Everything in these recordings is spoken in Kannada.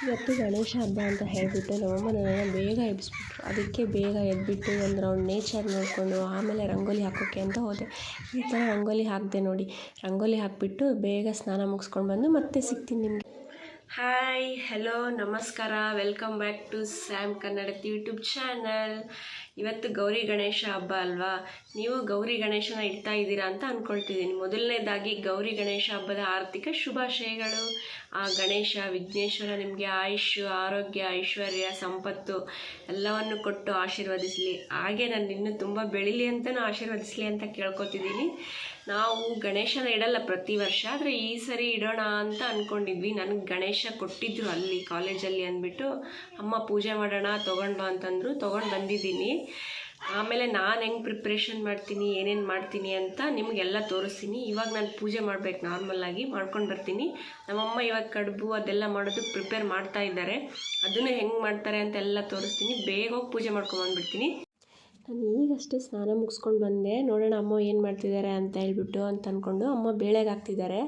ಇವತ್ತು ಗಣೇಶ ಹಬ್ಬ ಅಂತ ಹೇಳಿಬಿಟ್ಟು ನಮ್ಮಮ್ಮ ನನ್ನನ್ನು ಬೇಗ ಎಬ್ಬಿಸ್ಬಿಟ್ರು. ಅದಕ್ಕೆ ಬೇಗ ಎದ್ಬಿಟ್ಟು ಒಂದು ರೌಂಡ್ ನೇಚರ್ ನೋಡಿಕೊಂಡು ಆಮೇಲೆ ರಂಗೋಲಿ ಹಾಕೋಕ್ಕೆ ಅಂತ ಹೋದೆ. ಈ ಥರ ರಂಗೋಲಿ ಹಾಕಿದೆ ನೋಡಿ. ರಂಗೋಲಿ ಹಾಕಿಬಿಟ್ಟು ಬೇಗ ಸ್ನಾನ ಮುಗಿಸ್ಕೊಂಡು ಬಂದು ಮತ್ತೆ ಸಿಗ್ತೀನಿ ನಿಮಗೆ. ಹಾಯ್, ಹಲೋ, ನಮಸ್ಕಾರ, welcome back to Sam Kannadathi YouTube channel. ಇವತ್ತು ಗೌರಿ ಗಣೇಶ ಹಬ್ಬ ಅಲ್ವಾ, ನೀವು ಗೌರಿ ಗಣೇಶನ ಇಡ್ತಾ ಇದ್ದೀರಾ ಅಂತ ಅಂದ್ಕೊಳ್ತಿದ್ದೀನಿ. ಮೊದಲನೇದಾಗಿ ಗೌರಿ ಗಣೇಶ ಹಬ್ಬದ ಆರ್ಥಿಕ ಶುಭಾಶಯಗಳು. ಆ ಗಣೇಶ ವಿಘ್ನೇಶ್ವರ ನಿಮಗೆ ಆಯುಷ್ಯ, ಆರೋಗ್ಯ, ಐಶ್ವರ್ಯ, ಸಂಪತ್ತು ಎಲ್ಲವನ್ನು ಕೊಟ್ಟು ಆಶೀರ್ವದಿಸಲಿ. ಹಾಗೆ ನಾನು ಇನ್ನೂ ತುಂಬ ಬೆಳೀಲಿ ಅಂತಲೂ ಆಶೀರ್ವದಿಸಲಿ ಅಂತ ಕೇಳ್ಕೊತಿದ್ದೀನಿ. ನಾವು ಗಣೇಶನ ಇಡಲ್ಲ ಪ್ರತಿ ವರ್ಷ, ಆದರೆ ಈ ಸರಿ ಇಡೋಣ ಅಂತ ಅಂದ್ಕೊಂಡಿದ್ವಿ. ನನಗೆ ಗಣೇಶ ಕೊಟ್ಟಿದ್ದರು ಅಲ್ಲಿ ಕಾಲೇಜಲ್ಲಿ ಅಂದ್ಬಿಟ್ಟು, ಅಮ್ಮ ಪೂಜೆ ಮಾಡೋಣ ತೊಗೊಂಡು ಬಾ ಅಂತಂದರು. ತೊಗೊಂಡು ಬಂದಿದ್ದೀನಿ. ಆಮೇಲೆ ನಾನು ಹೆಂಗೆ ಪ್ರಿಪ್ರೇಷನ್ ಮಾಡ್ತೀನಿ, ಏನೇನು ಮಾಡ್ತೀನಿ ಅಂತ ನಿಮಗೆಲ್ಲ ತೋರಿಸ್ತೀನಿ. ಇವಾಗ ನಾನು ಪೂಜೆ ಮಾಡಬೇಕು, ನಾರ್ಮಲ್ಲಾಗಿ ಮಾಡ್ಕೊಂಡು ಬರ್ತೀನಿ. ನಮ್ಮಮ್ಮ ಇವಾಗ ಕಡುಬು ಅದೆಲ್ಲ ಮಾಡೋದಕ್ಕೆ ಪ್ರಿಪೇರ್ ಮಾಡ್ತಾ ಇದ್ದಾರೆ. ಅದನ್ನು ಹೆಂಗೆ ಮಾಡ್ತಾರೆ ಅಂತ ಎಲ್ಲ ತೋರಿಸ್ತೀನಿ. ಬೇಗ ಹೋಗಿ ಪೂಜೆ ಮಾಡ್ಕೊಂಬಂದ್ಬಿಡ್ತೀನಿ. ನಾನು ಈಗಷ್ಟೇ ಸ್ನಾನ ಮುಗಿಸ್ಕೊಂಡು ಬಂದೆ. ನೋಡೋಣ ಅಮ್ಮ ಏನು ಮಾಡ್ತಿದ್ದಾರೆ ಅಂತ ಹೇಳ್ಬಿಟ್ಟು ಅಂತ ಅಂದ್ಕೊಂಡು ಅಮ್ಮ ಬೇಳೆಗೆ ಹಾಕ್ತಿದ್ದಾರೆ.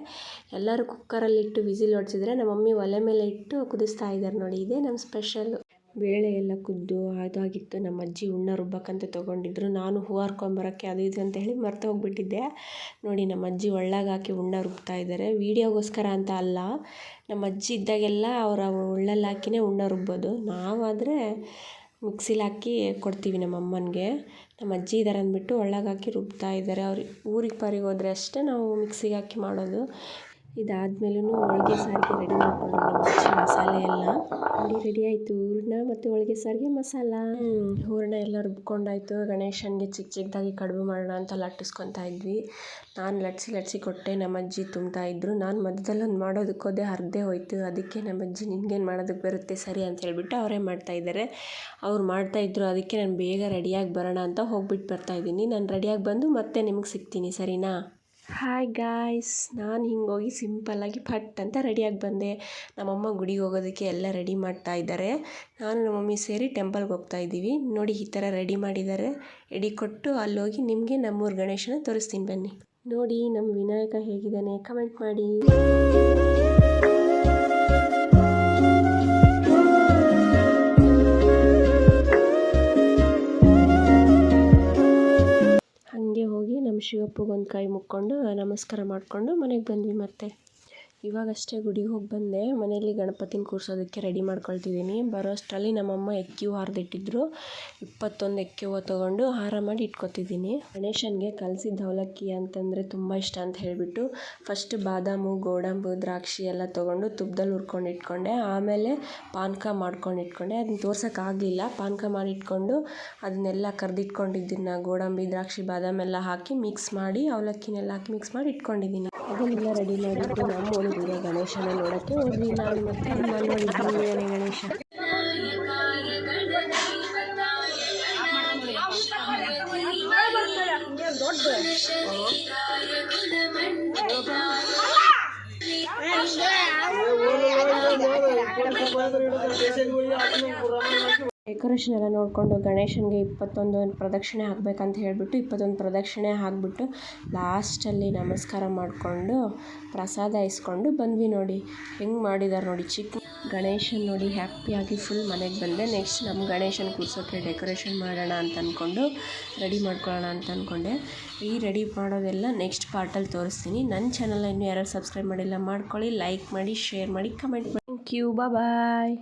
ಎಲ್ಲರೂ ಕುಕ್ಕರಲ್ಲಿಟ್ಟು ವಿಸಿಲ್ ಹೊಡ್ಸಿದ್ರೆ ನಮ್ಮ ಮಮ್ಮಿ ಒಲೆ ಮೇಲೆ ಇಟ್ಟು ಕುದಿಸ್ತಾ ಇದ್ದಾರೆ ನೋಡಿ. ಇದೇ ನಮ್ಮ ಸ್ಪೆಷಲ್ಲು. ಬೇಳೆ ಎಲ್ಲ ಕುದ್ದು ಅದಾಗಿತ್ತು. ನಮ್ಮ ಅಜ್ಜಿ ಉಣ್ಣ ರುಬ್ಬಕ್ಕಂತ ತೊಗೊಂಡಿದ್ರು. ನಾನು ಹೂ ಹರ್ಕೊಂಬರೋಕ್ಕೆ ಅದು ಇದು ಅಂತ ಹೇಳಿ ಮರ್ತು ಹೋಗ್ಬಿಟ್ಟಿದ್ದೆ ನೋಡಿ. ನಮ್ಮ ಅಜ್ಜಿ ಒಳ್ಳಾಗ ಹಾಕಿ ಉಣ್ಣ ರುಬ್ತಾ ಇದ್ದಾರೆ. ವೀಡಿಯೋಗೋಸ್ಕರ ಅಂತ ಅಲ್ಲ, ನಮ್ಮ ಅಜ್ಜಿ ಇದ್ದಾಗೆಲ್ಲ ಅವರ ಒಳ್ಳಲ್ಲಿ ಹಾಕಿನೇ ಉಣ್ಣ ರುಬ್ಬೋದು. ನಾವಾದರೆ ಮಿಕ್ಸಿಲಿ ಹಾಕಿ ಕೊಡ್ತೀವಿ ನಮ್ಮ ಅಮ್ಮನಿಗೆ. ನಮ್ಮ ಅಜ್ಜಿ ಇದ್ದಾರೆ ಅಂದ್ಬಿಟ್ಟು ಒಳ್ಳಾಗ ಹಾಕಿ ರುಬ್ತಾ ಇದ್ದಾರೆ. ಅವ್ರು ಊರಿಗೆ ಪಾರಿಗೆ ಹೋದರೆ ಅಷ್ಟೇ ನಾವು ಮಿಕ್ಸಿಗೆ ಹಾಕಿ ಮಾಡೋದು. ಇದಾದ್ಮೇಲೂ ಹೋಳಿಗೆ ಸಾರಿಗೆ ರೆಡಿ ಮಾಡ್ಕೊಂಡು ನಮ್ಮ ಅಜ್ಜಿ ಮಸಾಲೆ ಎಲ್ಲ ನೋಡಿ ರೆಡಿ ಆಯಿತು. ಹೂರಣ ಮತ್ತು ಹೋಳಿಗೆ ಸಾರಿಗೆ ಮಸಾಲ, ಹೂರಣ ಎಲ್ಲ ರುಬ್ಕೊಂಡಾಯಿತು. ಗಣೇಶನಿಗೆ ಚಿಕ್ಕ ಚಿಕ್ಕದಾಗಿ ಕಡುಬು ಮಾಡೋಣ ಅಂತ ಲಟ್ಟಿಸ್ಕೊತಾ ಇದ್ವಿ. ನಾನು ಲಟ್ಸಿ ಕೊಟ್ಟೆ, ನಮ್ಮ ಅಜ್ಜಿ ತುಂಬ್ತಾಯಿದ್ರು. ನಾನು ಮಧ್ಯದಲ್ಲೊಂದು ಮಾಡೋದಕ್ಕೆ ಹೋದೆ, ಅರ್ಧೇ ಹೋಯ್ತು. ಅದಕ್ಕೆ ನಮ್ಮ ಅಜ್ಜಿ ನಿನ್ಗೇನು ಮಾಡೋದಕ್ಕೆ ಬರುತ್ತೆ ಸರಿ ಅಂತ ಹೇಳ್ಬಿಟ್ಟು ಅವರೇ ಮಾಡ್ತಾಯಿದ್ದಾರೆ. ಅವ್ರು ಮಾಡ್ತಾಯಿದ್ರು. ಅದಕ್ಕೆ ನಾನು ಬೇಗ ರೆಡಿಯಾಗಿ ಬರೋಣ ಅಂತ ಹೋಗ್ಬಿಟ್ಟು ಬರ್ತಾಯಿದ್ದೀನಿ. ನಾನು ರೆಡಿಯಾಗಿ ಬಂದು ಮತ್ತೆ ನಿಮಗೆ ಸಿಗ್ತೀನಿ, ಸರಿನಾ? ಹಾಯ್ ಗಾಯ್ಸ್, ನಾನು ಹಿಂಗೋಗಿ ಸಿಂಪಲ್ಲಾಗಿ ಫಟ್ ಅಂತ ರೆಡಿಯಾಗಿ ಬಂದೆ. ನಮ್ಮಮ್ಮ ಗುಡಿಗೆ ಹೋಗೋದಕ್ಕೆ ಎಲ್ಲ ರೆಡಿ ಮಾಡ್ತಾ ಇದ್ದಾರೆ. ನಾನು ನಮ್ಮ ಮಮ್ಮಿ ಸೇರಿ ಟೆಂಪಲ್ಗೆ ಹೋಗ್ತಾ ಇದ್ದೀವಿ ನೋಡಿ. ಈ ಥರ ರೆಡಿ ಮಾಡಿದ್ದಾರೆ. ಎಡೆ ಕೊಟ್ಟು ಅಲ್ಲೋಗಿ ನಿಮಗೆ ನಮ್ಮೂರ ಗಣೇಶನ ತೋರಿಸ್ತೀನಿ ಬನ್ನಿ. ನೋಡಿ ನಮ್ಮ ವಿನಾಯಕ ಹೇಗಿದ್ದಾನೆ ಕಮೆಂಟ್ ಮಾಡಿ. ಹೋಗಿ ನಮ್ಮ ಶಿವಪ್ಪಗೊಂದು ಕೈ ಮುಕ್ಕೊಂಡು ನಮಸ್ಕಾರ ಮಾಡಿಕೊಂಡು ಮನೆಗೆ ಬಂದ್ವಿ. ಮತ್ತೆ ಇವಾಗಷ್ಟೇ ಗುಡಿಗೆ ಹೋಗಿ ಬಂದೆ. ಮನೆಯಲ್ಲಿ ಗಣಪತಿನ ಕೂರಿಸೋದಕ್ಕೆ ರೆಡಿ ಮಾಡ್ಕೊಳ್ತಿದ್ದೀನಿ. ಬರೋ ಅಷ್ಟರಲ್ಲಿ ನಮ್ಮಮ್ಮ ಎಕ್ಕಿ ಹೂವು ಹರಿದಿಟ್ಟಿದ್ರು. 21 ಎಕ್ಕಿ ಹೂವು ತೊಗೊಂಡು ಹಾರ ಮಾಡಿ ಇಟ್ಕೊತಿದ್ದೀನಿ. ಗಣೇಶನಿಗೆ ಕಲಸಿದ ಅವಲಕ್ಕಿ ಅಂತಂದರೆ ತುಂಬ ಇಷ್ಟ ಅಂತ ಹೇಳಿಬಿಟ್ಟು ಫಸ್ಟ್ ಬಾದಾಮು, ಗೋಡಂಬಿ, ದ್ರಾಕ್ಷಿ ಎಲ್ಲ ತೊಗೊಂಡು ತುಪ್ಪದಲ್ಲಿ ಹುರ್ಕೊಂಡು ಇಟ್ಕೊಂಡೆ. ಆಮೇಲೆ ಪಾನಕ ಮಾಡ್ಕೊಂಡು ಇಟ್ಕೊಂಡೆ. ಅದನ್ನ ತೋರ್ಸೋಕ್ಕಾಗಲಿಲ್ಲ. ಪಾನಕ ಮಾಡಿ ಇಟ್ಕೊಂಡು ಅದನ್ನೆಲ್ಲ ಕರೆದಿಟ್ಕೊಂಡಿದ್ದನ್ನು ಗೋಡಂಬಿ, ದ್ರಾಕ್ಷಿ, ಬಾದಾಮಿ ಎಲ್ಲ ಹಾಕಿ ಮಿಕ್ಸ್ ಮಾಡಿ ಅವಲಕ್ಕಿನೆಲ್ಲ ಹಾಕಿ ಮಿಕ್ಸ್ ಮಾಡಿ ಇಟ್ಕೊಂಡಿದ್ದೀನಿ. ಅದನ್ನೆಲ್ಲ ರೆಡಿ ಮಾಡಿದ್ದು ನಮ್ಮ ಓಣಿಗೆ ಗಣೇಶನ ನೋಡೋಕ್ಕೆ ಹೋದ್ವಿ. ನಾನು ಮತ್ತು ಅಮ್ಮ ನೋಡಿದ್ವಿ ಗಣೇಶ. ಡೆಕೋರೇಷನ್ ಎಲ್ಲ ನೋಡಿಕೊಂಡು ಗಣೇಶನಿಗೆ 21 ಪ್ರದಕ್ಷಿಣೆ ಹಾಕಬೇಕಂತ ಹೇಳಿಬಿಟ್ಟು 21 ಪ್ರದಕ್ಷಿಣೆ ಹಾಕಿಬಿಟ್ಟು ಲಾಸ್ಟಲ್ಲಿ ನಮಸ್ಕಾರ ಮಾಡಿಕೊಂಡು ಪ್ರಸಾದ ಇಸ್ಕೊಂಡು ಬಂದ್ವಿ ನೋಡಿ. ಹೆಂಗೆ ಮಾಡಿದ್ದಾರೆ ನೋಡಿ. ಚಿಕ್ಕ ಗಣೇಶನ್ ನೋಡಿ ಹ್ಯಾಪಿಯಾಗಿ ಫುಲ್ ಮನೆಗೆ ಬಂದೆ. ನೆಕ್ಸ್ಟ್ ನಮ್ಮ ಗಣೇಶನ ಕೂರಿಸೋಕ್ಕೆ ಡೆಕೋರೇಷನ್ ಮಾಡೋಣ ಅಂತ ಅಂದ್ಕೊಂಡು ರೆಡಿ ಮಾಡ್ಕೊಳ್ಳೋಣ ಅಂತ ಅಂದ್ಕೊಂಡೆ. ಈ ರೆಡಿ ಮಾಡೋದೆಲ್ಲ ನೆಕ್ಸ್ಟ್ ಪಾರ್ಟಲ್ಲಿ ತೋರಿಸ್ತೀನಿ. ನನ್ನ ಚಾನಲ್ನ ಇನ್ನೂ ಯಾರು ಸಬ್ಸ್ಕ್ರೈಬ್ ಮಾಡಿಲ್ಲ ಮಾಡ್ಕೊಳ್ಳಿ, ಲೈಕ್ ಮಾಡಿ, ಶೇರ್ ಮಾಡಿ, ಕಮೆಂಟ್ ಮಾಡಿ. Thank you, bye.